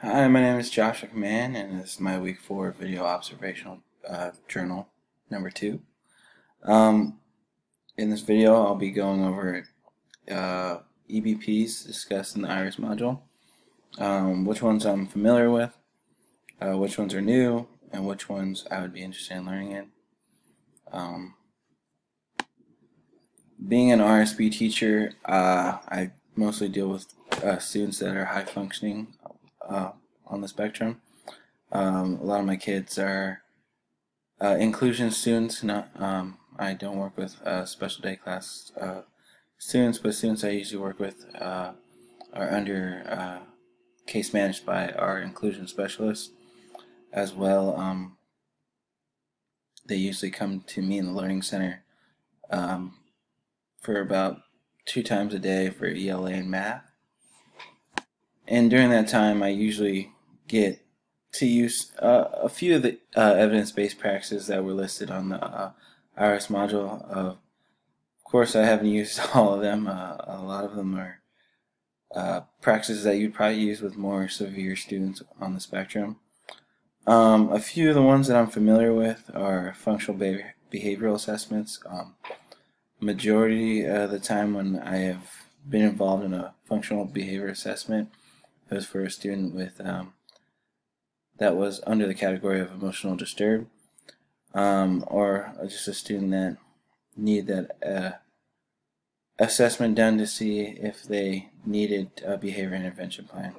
Hi, my name is Joshua Command, and this is my week 4 video observational journal number 2. Um, in this video, I'll be going over EBPs discussed in the IRIS module, which ones I'm familiar with, which ones are new, and which ones I would be interested in learning in. Being an RSB teacher, I mostly deal with students that are high functioning on the spectrum. A lot of my kids are inclusion students. I don't work with special day class students, but students I usually work with are under case managed by our inclusion specialists as well. They usually come to me in the learning center for about 2 times a day for ELA and math. And during that time, I usually get to use a few of the evidence-based practices that were listed on the IRIS module. Of course, I haven't used all of them. A lot of them are practices that you'd probably use with more severe students on the spectrum. A few of the ones that I'm familiar with are functional behavioral assessments. Majority of the time when I have been involved in a functional behavior assessment, it was for a student with that was under the category of emotional disturbed, or just a student that needed that assessment done to see if they needed a behavior intervention plan.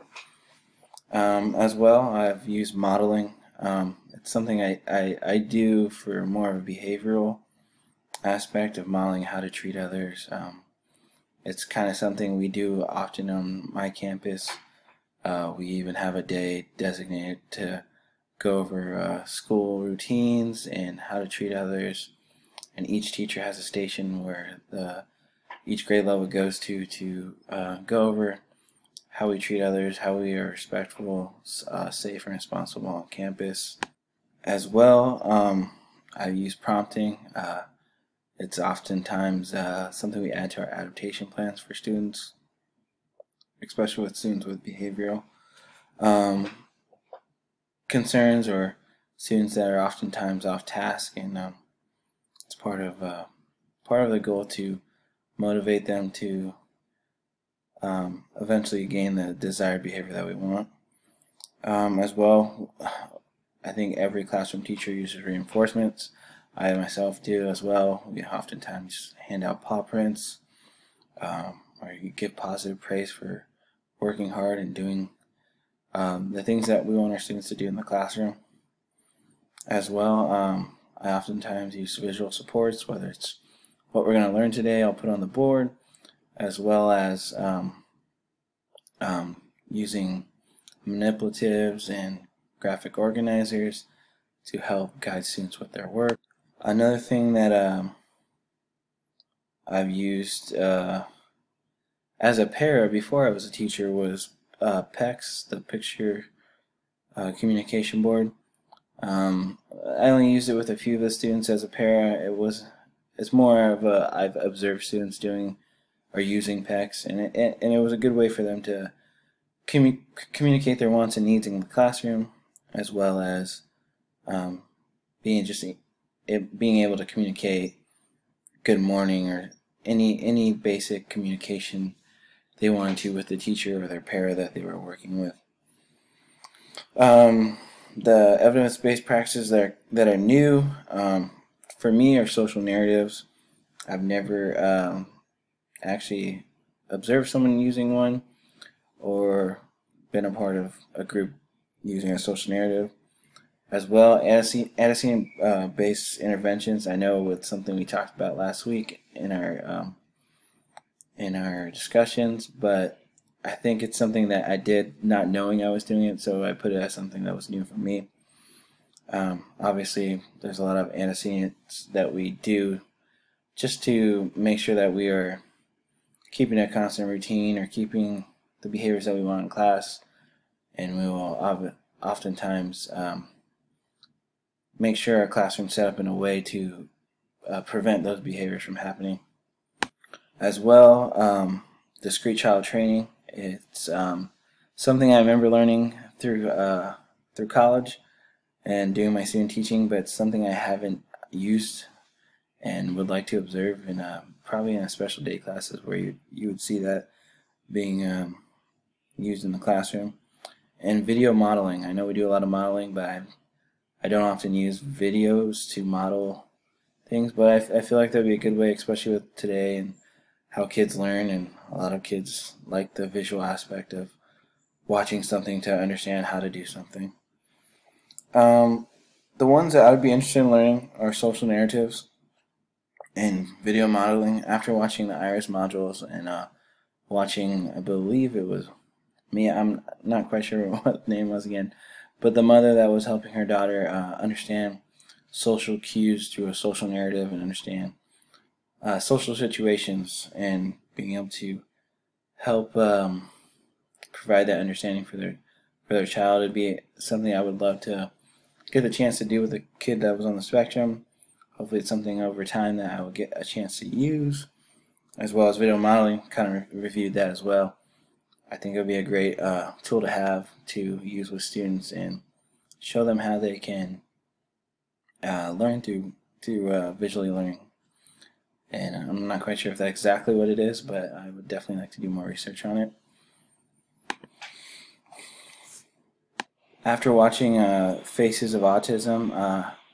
As well, I've used modeling. It's something I do for more of a behavioral aspect of modeling how to treat others. It's kind of something we do often on my campus. We even have a day designated to go over school routines and how to treat others. And each teacher has a station where each grade level goes to go over how we treat others, how we are respectful, safe, and responsible on campus. As well, I use prompting. It's oftentimes something we add to our adaptation plans for students, especially with students with behavioral concerns or students that are oftentimes off task, and it's part of the goal to motivate them to eventually gain the desired behavior that we want. As well, I think every classroom teacher uses reinforcements. I myself do as well. We oftentimes hand out paw prints, or you give positive praise for working hard and doing the things that we want our students to do in the classroom. As well, I oftentimes use visual supports, whether it's what we're going to learn today, I'll put on the board, as well as using manipulatives and graphic organizers to help guide students with their work. Another thing that I've used as a para before I was a teacher was PECS, the Picture Communication Board. I only used it with a few of the students as a para. It's more of I've observed students doing or using PECS, and it was a good way for them to communicate their wants and needs in the classroom, as well as being able to communicate good morning or any basic communication they wanted to with the teacher or their para that they were working with. The evidence-based practices that are new for me are social narratives. I've never actually observed someone using one or been a part of a group using a social narrative. As well, antecedent-based interventions. I know it's something we talked about last week in our discussions, but I think it's something that I did not knowing I was doing it, so I put it as something that was new for me. Obviously, there's a lot of antecedents that we do just to make sure that we are keeping a constant routine or keeping the behaviors that we want in class, and we will oftentimes make sure our classroom set up in a way to prevent those behaviors from happening. As well, discrete child training. It's something I remember learning through college and doing my student teaching, but it's something I haven't used and would like to observe in probably in a special day classes where you would see that being used in the classroom. And video modeling. I know we do a lot of modeling, but I don't often use videos to model things, but I feel like that'd be a good way, especially with today and how kids learn, and a lot of kids like the visual aspect of watching something to understand how to do something. Um, the ones that I would be interested in learning are social narratives and video modeling. After watching the Iris modules and watching, I believe it was me, I'm not quite sure what the name was again, but the mother that was helping her daughter understand social cues through a social narrative and understand social situations, and being able to help provide that understanding for their child. It'd be something I would love to get the chance to do with a kid that was on the spectrum. Hopefully it's something over time that I will get a chance to use, as well as video modeling. Kind of reviewed that as well. I think it would be a great tool to have to use with students and show them how they can learn through visually learning. And I'm not quite sure if that's exactly what it is, but I would definitely like to do more research on it. After watching Faces of Autism,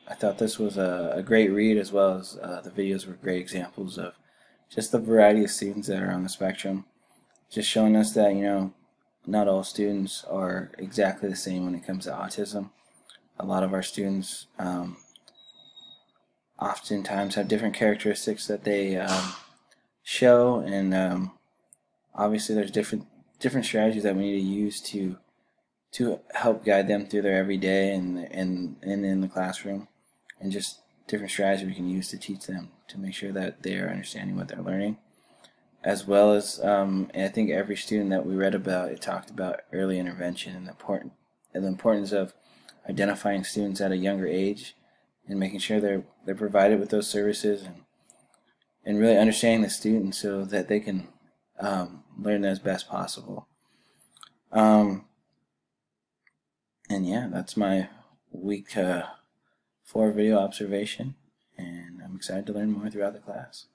I thought this was a great read, as well as the videos were great examples of just the variety of students that are on the spectrum. Just showing us that, not all students are exactly the same when it comes to autism. A lot of our students oftentimes have different characteristics that they show, and obviously there's different strategies that we need to use to help guide them through their everyday and in the classroom, and just different strategies we can use to teach them to make sure that they are understanding what they're learning. As well as, I think every student that we read about, it talked about early intervention and the importance of identifying students at a younger age and making sure they're provided with those services, and really understanding the student so that they can learn as best possible. And yeah, that's my week 4 video observation, and I'm excited to learn more throughout the class.